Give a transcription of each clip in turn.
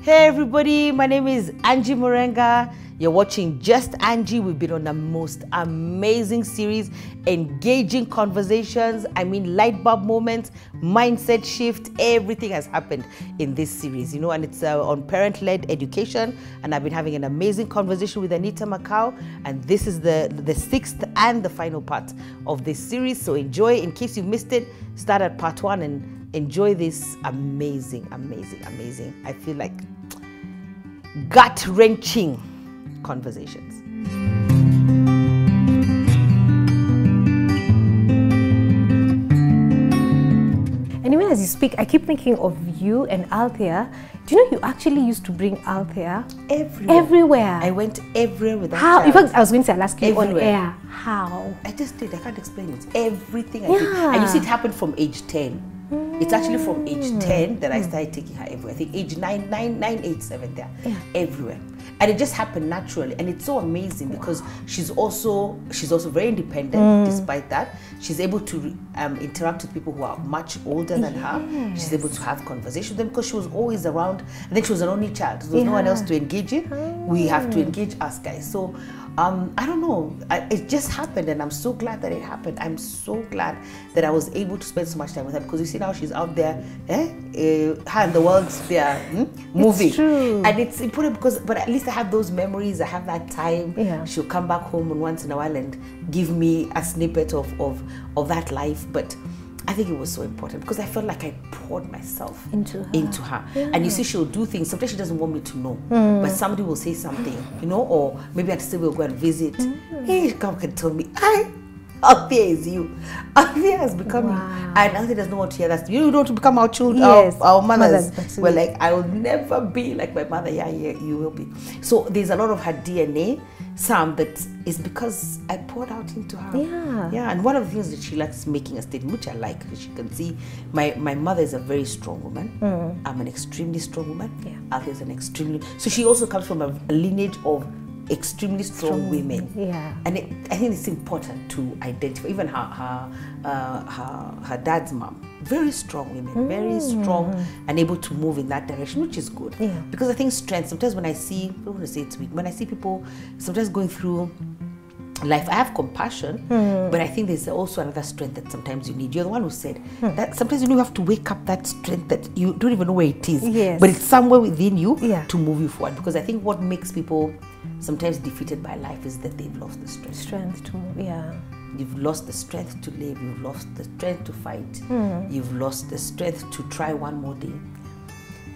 Hey everybody, my name is Angie Murenga. You're watching Just Angie. We've been on the most amazing series, engaging conversations, light bulb moments, mindset shift. Everything has happened in this series, and it's on parent-led education. And I've been having an amazing conversation with Anita, Makau, and this is the sixth and the final part of this series. So enjoy. In case you missed it, start at part 1 and enjoy this amazing, I feel like gut-wrenching conversations. Anyway, as you speak, I keep thinking of you and Althea. Do you know you actually used to bring Althea everywhere? I went everywhere with that How? child. In fact, I was going to ask you on Everywhere. air. How? I just did. I can't explain it. Everything I did. And you see, it happened from age 10. It's actually from age 10 that I started taking her everywhere. I think age 9, 8, 7 there. Everywhere. And it just happened naturally. And it's so amazing because she's also very independent despite that. She's able to interact with people who are much older than her. She's able to have conversations with them because she was always around. And then she was an only child. So there was no one else to engage in. We have to engage us guys. So I don't know. It just happened, and I'm so glad that it happened. I'm so glad that I was able to spend so much time with her because you see now she's out there, her and the world, they're moving. It's true. And it's important but at least I have those memories. I have that time. Yeah. She'll come back home once in a while and give me a snippet of that life. But I think it was so important because I felt like I poured myself into her. Yeah. And you see, she'll do things. Sometimes she doesn't want me to know, but somebody will say something, or maybe I'd still will go and visit. Hey, come and tell me, Althea is you. Althea has become you. And Althea does not want to hear that. You don't want to become our children, our mothers. We're like, I will never be like my mother. Yeah, you will be. So there's a lot of her DNA, some that is because I poured out into her. Yeah. And one of the things that she likes making a statement, which I like, as you can see, my mother is a very strong woman. I'm an extremely strong woman. Yeah. Althea is an extremely. So she also comes from a lineage of extremely strong women. Yeah. And I think it's important to identify. Even her dad's mom, very strong women, very strong and able to move in that direction, which is good. Yeah. Because I think strength, sometimes when I see, I don't want to say it's weak, when I see people sometimes going through life, I have compassion, but I think there's also another strength that sometimes you need. You're the one who said that sometimes you have to wake up that strength that you don't even know where it is, but it's somewhere within you to move you forward. Because I think what makes people sometimes defeated by life is that they've lost the strength to move. You've lost the strength to live. You've lost the strength to fight. You've lost the strength to try one more day.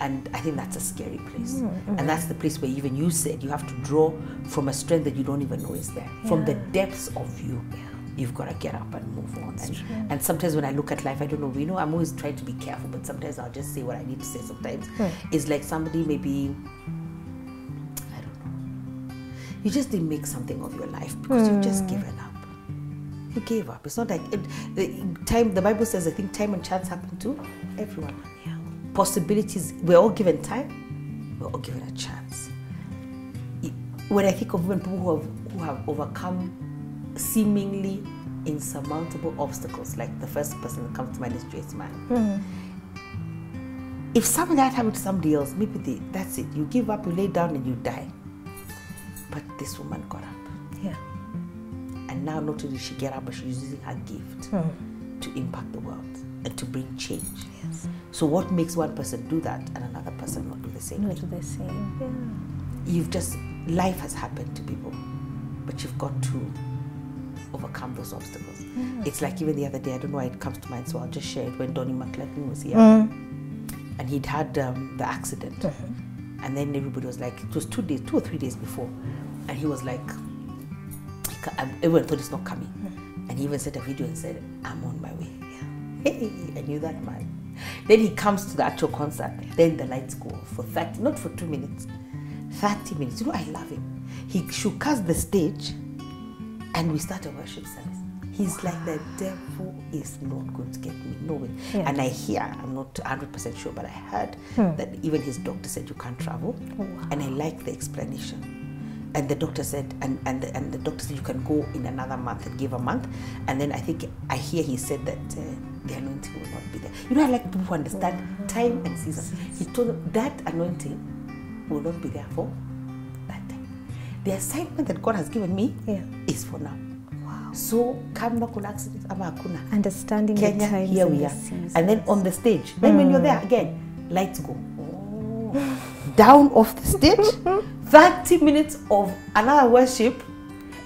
And I think that's a scary place. And that's the place where even you said you have to draw from a strength that you don't even know is there. From the depths of you. You've got to get up and move on. And sometimes when I look at life, I don't know, I'm always trying to be careful, but sometimes I'll just say what I need to say sometimes. It's like somebody maybe, I don't know, you just didn't make something of your life because you've just given up. You gave up. It's not like, the Bible says, I think time and chance happen to everyone. Possibilities, we're all given time, we're all given a chance. When I think of even people who have overcome seemingly insurmountable obstacles, like the first person that comes to mind is Joyce Man. If something that happened to somebody else, maybe that's it. You give up, you lay down and you die. But this woman got up. Yeah. And now not only did she get up, but she's using her gift to impact the world and to bring change. Yes. So what makes one person do that and another person not do the same? Not do the same. Yeah. Life has happened to people, but you've got to overcome those obstacles. It's like even the other day, I don't know why it comes to mind, so I'll just share it. When Donnie McClellan was here, and he'd had the accident, and then everybody was like, it was 2 or 3 days before, and he was like, everyone thought he's not coming, and he even sent a video and said, I'm on my way. Hey, I knew that man. Then he comes to the actual concert, then the lights go off for 30, not for 2 minutes, 30 minutes. I love him. He shook us the stage and we start a worship service. He's like, the devil is not going to get me, no way. Yeah. And I hear, I'm not 100% sure, but I heard that even his doctor said you can't travel. And I like the explanation. And the doctor said, and the doctor said you can go in another month and give a month. And then I hear he said that the anointing will not be there. I like people who understand time and season. He told them that anointing will not be there for that time. The assignment that God has given me is for now. Wow. So, kama kuna accident ama hakuna. Understanding Kenya, the times here and we the are. seasons. And then on the stage, then when you're there again, lights go. Oh. Down off the stage, 30 minutes of another worship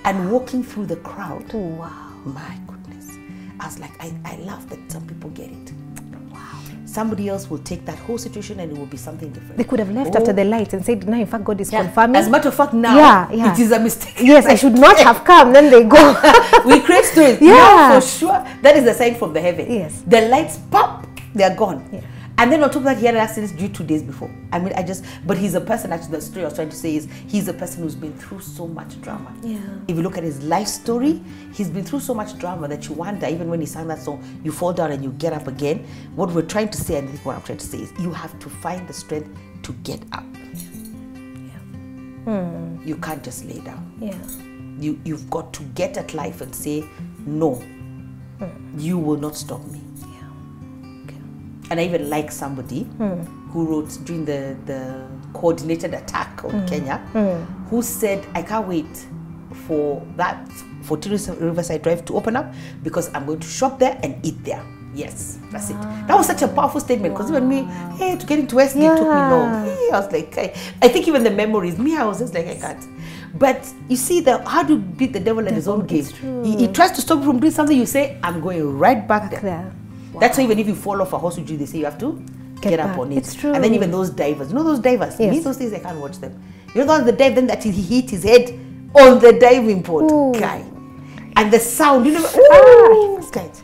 and walking through the crowd. Wow. My goodness. I was like, I love that some people get it. Wow. Somebody else will take that whole situation and it will be something different. They could have left after the light and said, no, in fact, God is confirming. As a matter of fact, now, it is a mistake. Yes, I should not have come. Then they go. We create stories. Yeah. Now, for sure, that is a sign from the heaven. Yes. The lights pop, they're gone. Yeah. And then on top of that, he had an accident due 2 days before. I mean, but he's a person, actually, the story I was trying to say is, he's a person who's been through so much drama. Yeah. If you look at his life story, he's been through so much drama that you wonder, even when he sang that song, you fall down and you get up again. What we're trying to say, and I think what I'm trying to say is, you have to find the strength to get up. Yeah. You can't just lay down. Yeah. You've got to get at life and say, no, you will not stop me. And I even like somebody who wrote during the coordinated attack on Kenya, who said, I can't wait for that, for Riverside Drive to open up because I'm going to shop there and eat there. Yes, that's it. That was such a powerful statement because even me, to get into Westgate took me long. Hey, I was like, I think even the memories, I was just like, I can't. But you see, how do you beat the devil at his own game? He tries to stop you from doing something, you say, I'm going right back there. Wow. That's why even if you fall off a horse, they say you have to get up on it. It's true. And then even those divers, you know those divers? Yes. Me, those days I can't watch them. You know the dive, then that he hit his head on the diving board, guy. And the sound, you know, guys.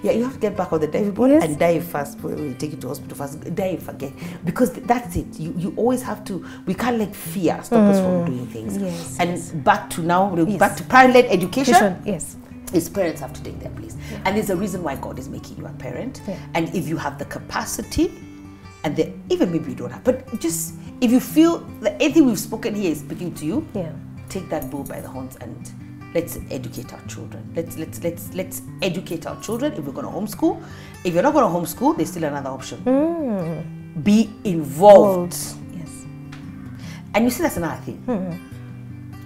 Yeah, you have to get back on the diving board and dive fast. We take you to hospital fast, dive again. Because that's it. You always have to, we can't let fear stop us from doing things. Yes, and back to now, back to parent-led education. Yes. Is parents have to take their place. And there's a reason why God is making you a parent. And if you have the capacity, and even maybe you don't have, but just if you feel that anything we've spoken here is speaking to you, take that bull by the horns and let's educate our children. Let's educate our children. If we're going to homeschool, if you're not going to homeschool, there's still another option. Be involved. Yes. And you see, that's another thing.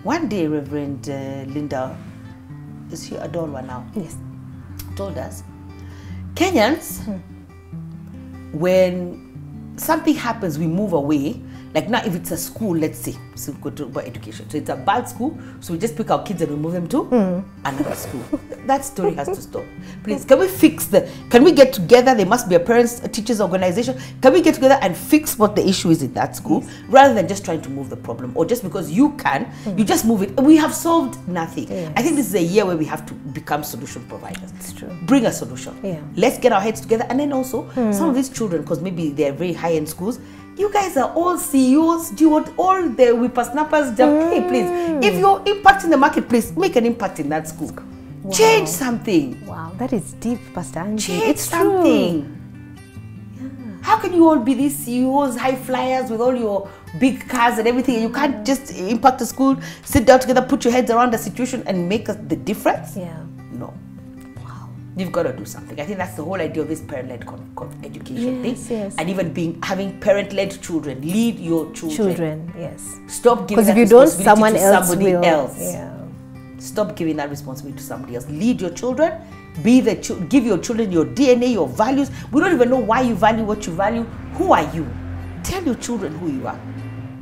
One day, Reverend Linda, is she Adolwa now? Yes. Told us, Kenyans, when something happens, we move away. Like now, if it's a school, let's say, so we go to about education. So it's a bad school, so we just pick our kids and we move them to another school. That story has to stop. Please, can we can we get together? There must be a teachers organization. Can we get together and fix what the issue is in that school, rather than just trying to move the problem, or just because you can, you just move it. We have solved nothing. Yes. I think this is a year where we have to become solution providers. It's true. Bring a solution. Let's get our heads together. And then also, some of these children, because maybe they're very high-end schools, you guys are all CEOs, do you want all the whippersnappers? Hey, please, if you're impacting the marketplace, make an impact in that school. Wow. Change something. Wow, that is deep, Pastor Angie. Change something. How can you all be these CEOs, high flyers with all your big cars and everything? You can't just impact the school, sit down together, put your heads around the situation and make the difference? No. You've got to do something. I think that's the whole idea of this parent-led education thing. And even having parent-led children. Lead your children. Yes. Stop giving that responsibility to somebody else. Stop giving that responsibility to somebody else. Lead your children. Give your children your DNA, your values. We don't even know why you value what you value. Who are you? Tell your children who you are.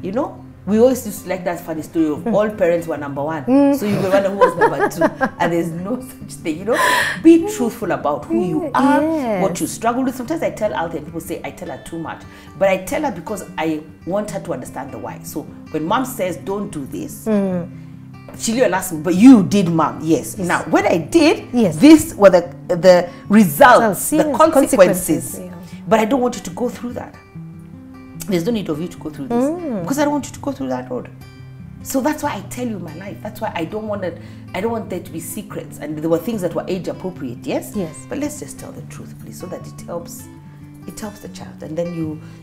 You know? We always used to like that funny story of all parents were number one. So you will wonder who was number two. And there's no such thing, you know. Be truthful about who you are, what you struggle with. Sometimes I tell Althea, people say I tell her too much. But I tell her because I want her to understand the why. So when mom says don't do this, she'll even ask me, but you did, mom. Yes. Now, when I did, these were the results, the consequences. But I don't want you to go through that. There's no need of you to go through this because I don't want you to go through that road. So that's why I tell you my life. That's why I don't want there to be secrets. And there were things that were age appropriate, yes? But let's just tell the truth, please, so that it helps the child. And then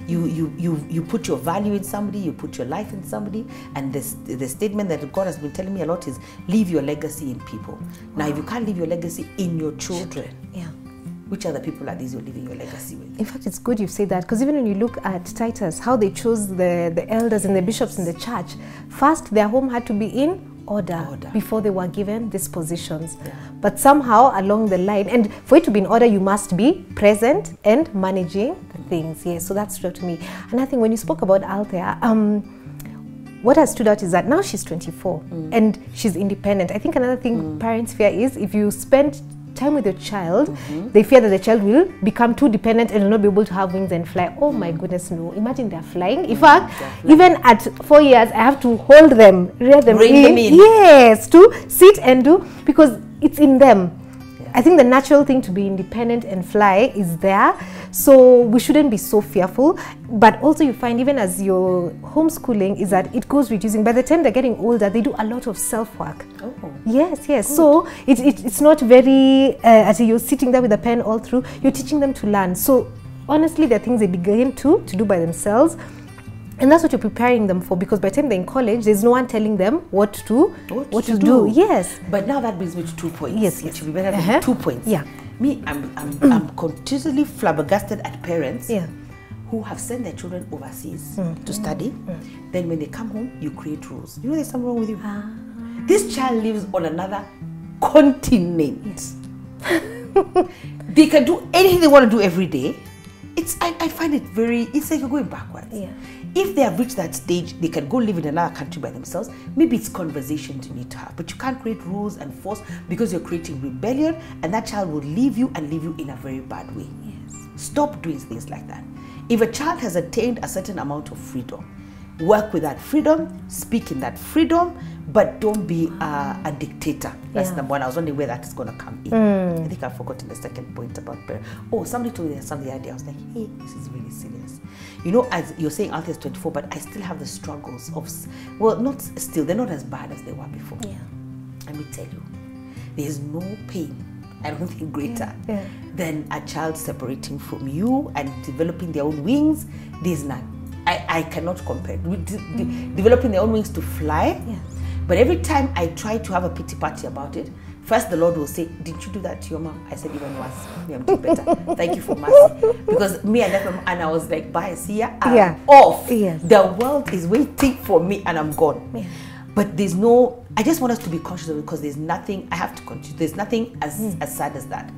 you put your value in somebody, you put your life in somebody. And the statement that God has been telling me a lot is leave your legacy in people. Now, if you can't leave your legacy in your children, which other people are these you're leaving your legacy with? In fact, it's good you say that, because even when you look at Titus, how they chose the elders and the bishops in the church, first their home had to be in order before they were given these positions. Yeah. But somehow along the line, and for it to be in order, you must be present and managing the things. Yes, so that stood out to me. And I think when you spoke about Althea, what has stood out is that now she's 24 and she's independent. I think another thing parents fear is if you spend time with your child, they fear that the child will become too dependent and will not be able to have wings and fly. Oh my goodness, no. Imagine they're flying. In fact, even at 4 years, I have to hold them, rear them in. Yes, to sit and do, because it's in them. I think the natural thing to be independent and fly is there. So we shouldn't be so fearful. But also you find even as you're homeschooling is that it goes reducing. By the time they're getting older, they do a lot of self-work. Oh. Yes, yes. Good. So it's not very, as you're sitting there with a pen all through, you're teaching them to learn. So honestly, there are things they begin to do by themselves. And that's what you're preparing them for, because by the time they're in college, there's no one telling them what to do. Yes. But now that brings me to 2 points. Yes, yes. It should be better than 2 points. Yeah. Me, I'm continually flabbergasted at parents who have sent their children overseas to study. Then when they come home, you create rules. You know there's something wrong with you. This child lives on another continent. They can do anything they want to do every day. I find it it's like you're going backwards. Yeah. If they have reached that stage, they can go live in another country by themselves. Maybe it's conversations you need to have, but you can't create rules and force, because you're creating rebellion, and that child will leave you and leave you in a very bad way. Yes. Stop doing things like that. If a child has attained a certain amount of freedom, work with that freedom, speak in that freedom, but don't be a dictator. That's number one. I was wondering where that is going to come in. I think I've forgotten the second point about parents. Oh, somebody told me something the idea. I was like, hey, this is really serious. You know, as you're saying, Althea is 24, but I still have the struggles of, well, not still, they're not as bad as they were before. Yeah. Let me tell you, there's no pain, I don't think, greater than a child separating from you and developing their own wings. There's none. I cannot compare. Developing their own wings to fly. Yes. But every time I try to have a pity party about it, first the Lord will say, didn't you do that to your mom? I said, even worse. I'm doing better. Thank you for mercy. Because me, I left my mom and I was like, bye, see ya, I'm off. Yes. The world is waiting for me and I'm gone. Yeah. But there's no, I just want us to be conscious of it, because there's nothing, I have to continue. There's nothing as sad as that.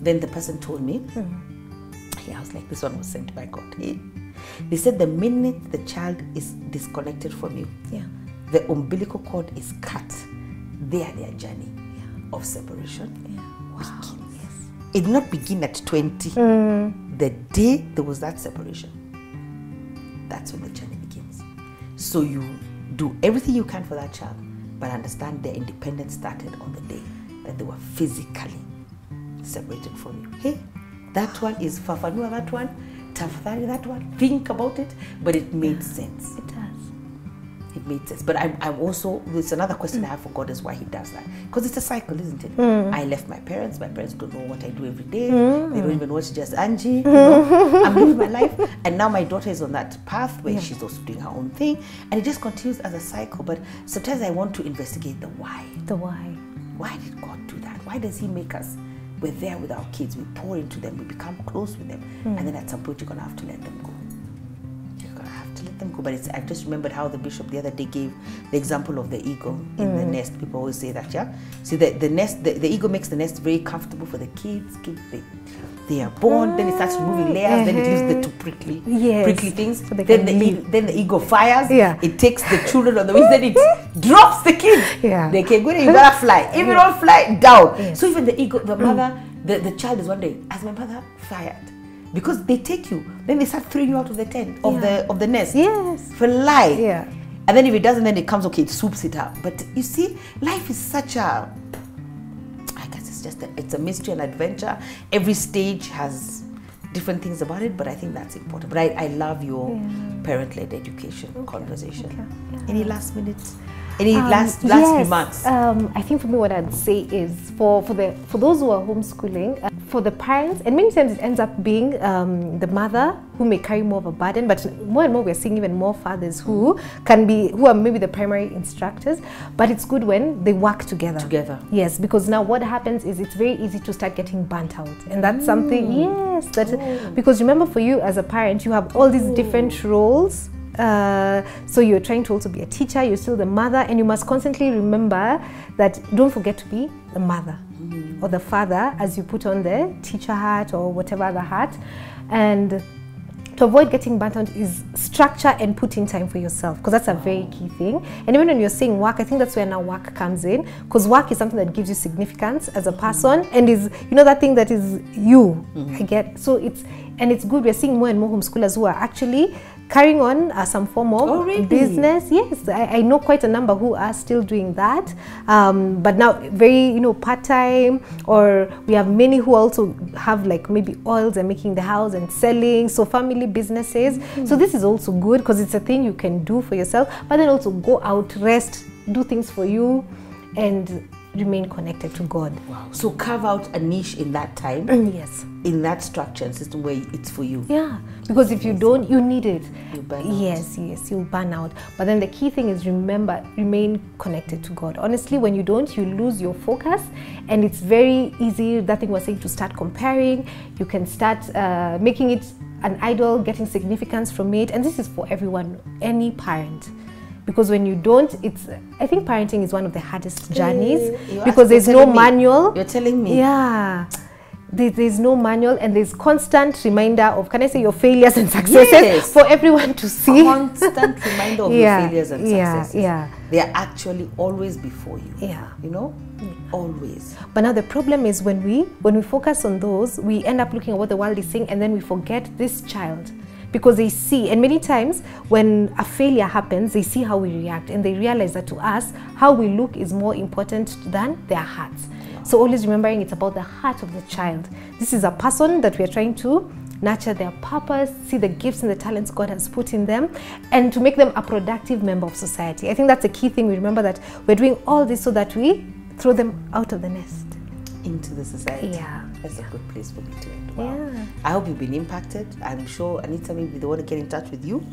Then the person told me, I was like, this one was sent by God. They said the minute the child is disconnected from you, the umbilical cord is cut, their journey of separation begins. Yes. It did not begin at 20. The day there was that separation, that's when the journey begins. So you do everything you can for that child, but understand their independence started on the day that they were physically separated from you. Hey, that one is fafanua, that one, tafadhali, that one, think about it, but it made sense. It does. It made sense. But I'm also, there's another question I have for God is why he does that. Because it's a cycle, isn't it? I left my parents don't know what I do every day. They don't even watch Just Angie. You know? I'm living my life. And now my daughter is on that path where she's also doing her own thing. And it just continues as a cycle. But sometimes I want to investigate the why. The why. Why did God do that? Why does he make us? We're there with our kids, we pour into them, we become close with them, and then at some point you're going to have to let them go. You're going to have to let them go. But I've just remembered how the bishop the other day gave the example of the eagle in the nest. People always say that, See, the nest, the eagle makes the nest very comfortable for the kids. They are born, then it starts removing layers, then it leaves the two prickly things. So then the eagle fires, it takes the children on the wings, then it drops the kids. They can go there, you gotta fly. If you don't fly, down. So even the eagle, the mother, the child is wondering, has my mother fired? Because they take you, then they start throwing you out of the tent, of the nest. Yes. For life. Yeah. And then if it doesn't, then it comes, okay, it swoops it up. But you see, life is such a, it's a mystery and adventure. Every stage has different things about it, but I think that's important. But I love your parent-led education conversation. Okay. Any last minutes? Any last remarks? I think for me, what I'd say is for those who are homeschooling, for the parents, and many times it ends up being the mother who may carry more of a burden, but more and more we're seeing even more fathers who are maybe the primary instructors, but it's good when they work together. Yes, because now what happens is it's very easy to start getting burnt out, and that's something, because remember, for you as a parent, you have all these different roles. So you're trying to also be a teacher, you're still the mother, and you must constantly remember that don't forget to be the mother or the father as you put on the teacher hat or whatever other hat. And to avoid getting burnt out is structure and put in time for yourself, because that's a very key thing. And even when you're saying work, I think that's where now work comes in, because work is something that gives you significance as a person and is, that thing that is you. I get, so it's good. We're seeing more and more homeschoolers who are actually carrying on some form of business. Yes, I know quite a number who are still doing that, but now very part-time, or we have many who also have like maybe oils and making the house and selling, so family businesses. So this is also good because it's a thing you can do for yourself, but then also go out, rest, do things for you, and remain connected to God. Wow. So carve out a niche in that time. Yes. In that structure and system where it's for you. Yeah. Because if you don't, you need it. You'll burn out. Yes, you'll burn out. But then the key thing is, remember, remain connected to God. Honestly, when you don't, you lose your focus, and it's very easy, that thing was saying, to start comparing. You can start making it an idol, getting significance from it. And this is for everyone, any parent. Because when you don't, I think parenting is one of the hardest journeys, because there's no manual. You're telling me? Yeah. There's no manual, and there's constant reminder of, can I say, your failures and successes for everyone to see. Constant reminder of your failures and successes. Yeah. They are actually always before you. Yeah. Always. But now the problem is when we focus on those, we end up looking at what the world is saying, and then we forget this child. Because they see, and many times when a failure happens, they see how we react, and they realize that to us, how we look is more important than their hearts. So always remembering it's about the heart of the child. This is a person that we are trying to nurture their purpose, see the gifts and the talents God has put in them, and to make them a productive member of society. I think that's a key thing. We remember that we're doing all this so that we throw them out of the nest. Into the society. Yeah. That's a good place for me to end. Wow. Yeah. I hope you've been impacted. I'm sure Anita, maybe they want to get in touch with you.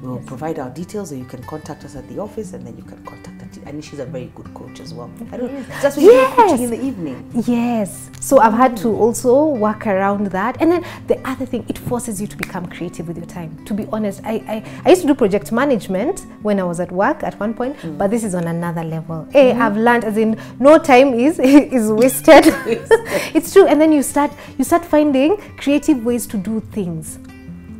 We'll provide our details, or you can contact us at the office, and then you can contact her. And she's a very good coach as well. I don't know. That's what you're coaching in the evening. Yes. So I've had to also work around that. And then the other thing, it forces you to become creative with your time. To be honest, I used to do project management when I was at work at one point, but this is on another level. I've learned, as in, no time is wasted. It's true. And then you start finding creative ways to do things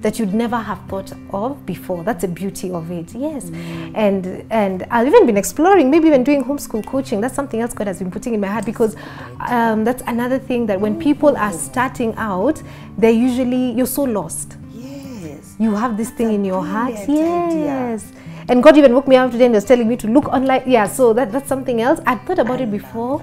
that you'd never have thought of before. That's the beauty of it. Yes. And I've even been exploring, maybe even doing homeschool coaching. That's something else God has been putting in my heart, because that's another thing, that when people are starting out, they're usually, you're so lost. Yes. You have this thing in your heart. Yes. And God even woke me up today and was telling me to look online. Yeah, so that's something else. I'd thought about it before.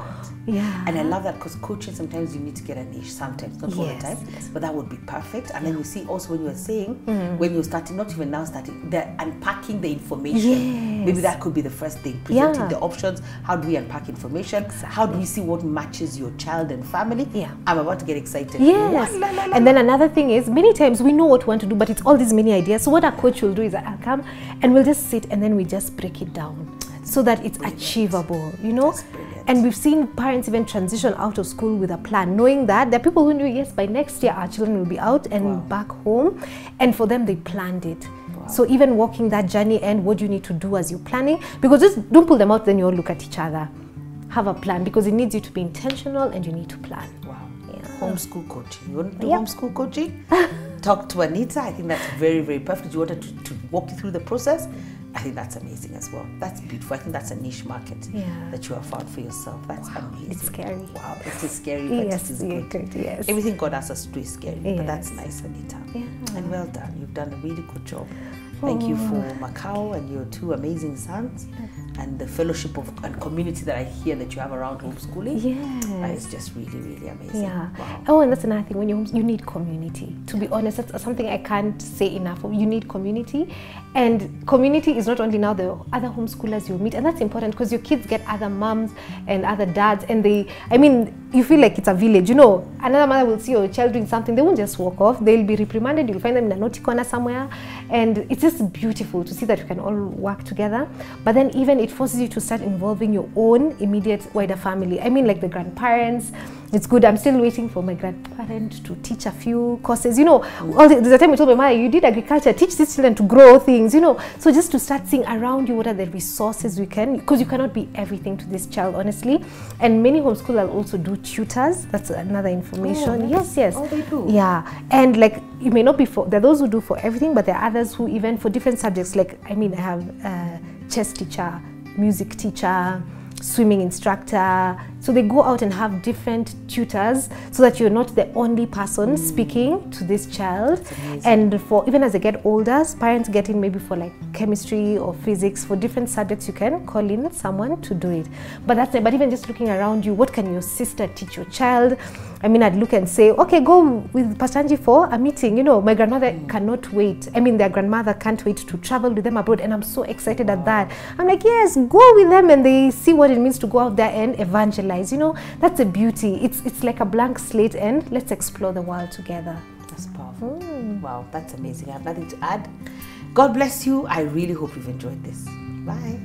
Yeah. And I love that, because coaching, sometimes you need to get a niche, sometimes, not all the time, but that would be perfect. And then you see also when you were saying, when you're starting, not even now starting, they're unpacking the information. Maybe that could be the first thing, presenting the options. How do we unpack information? Exactly. How do we see what matches your child and family? Yeah. I'm about to get excited. Yes. And then another thing is, many times we know what we want to do, but it's all these many ideas. So what a coach will do is, I'll come and we'll just sit, and then we just break it down so that it's achievable, And we've seen parents even transition out of school with a plan, knowing that there are people who knew, yes, by next year our children will be out and back home. And for them, they planned it. So even walking that journey, and what you need to do as you're planning, because just don't pull them out, then you all look at each other. Have a plan, because it needs you to be intentional, and you need to plan. Wow. Yeah. Homeschool coaching. You want to do homeschool coaching? Talk to Anita. I think that's very, very perfect. You wanted to walk you through the process. I think that's amazing as well. That's beautiful. I think that's a niche market that you have found for yourself. That's amazing. It's scary. Wow, it is scary, but it is good. Yes. Everything God asks us to do is scary, but that's nice, Anita. Yeah. And well done. You've done a really good job. Thank you for Makau and your 2 amazing sons, and the fellowship and community that I hear that you have around homeschooling. Yes. It's just really, really amazing. Yeah. Wow. Oh, and that's another thing. When you need community. To be honest, that's something I can't say enough. You need community, and community is not only now the other homeschoolers you meet, and that's important because your kids get other moms and other dads, and you feel like it's a village. You know, another mother will see your child doing something, they won't just walk off. They'll be reprimanded. You'll find them in a naughty corner somewhere, and it's just beautiful to see that you can all work together. But then even it forces you to start involving your own immediate wider family. I mean, like the grandparents. It's good. I'm still waiting for my grandparent to teach a few courses. You know, there's a time I told my mother, you did agriculture, teach these children to grow things, you know. So just to start seeing around you what are the resources we can, because you cannot be everything to this child, honestly. And many homeschoolers also do tutors. That's another information. Yes. Oh, they do? Yeah. And like, you may not be there are those who do for everything, but there are others who even for different subjects. Like, I have a chess teacher, music teacher, swimming instructor. So they go out and have different tutors so that you're not the only person speaking to this child. And for even as they get older, parents get in maybe for like chemistry or physics, for different subjects you can call in someone to do it. But even just looking around you, what can your sister teach your child? I'd look and say, okay, go with Pastor Angie for a meeting. You know, my grandmother cannot wait. Their grandmother can't wait to travel with them abroad, and I'm so excited at that. I'm like, yes, go with them, and they see what it means to go out there and evangelize. You know, that's a beauty. It's like a blank slate, and let's explore the world together. That's powerful. Wow, that's amazing. I have nothing to add. God bless you. I really hope you've enjoyed this. Bye.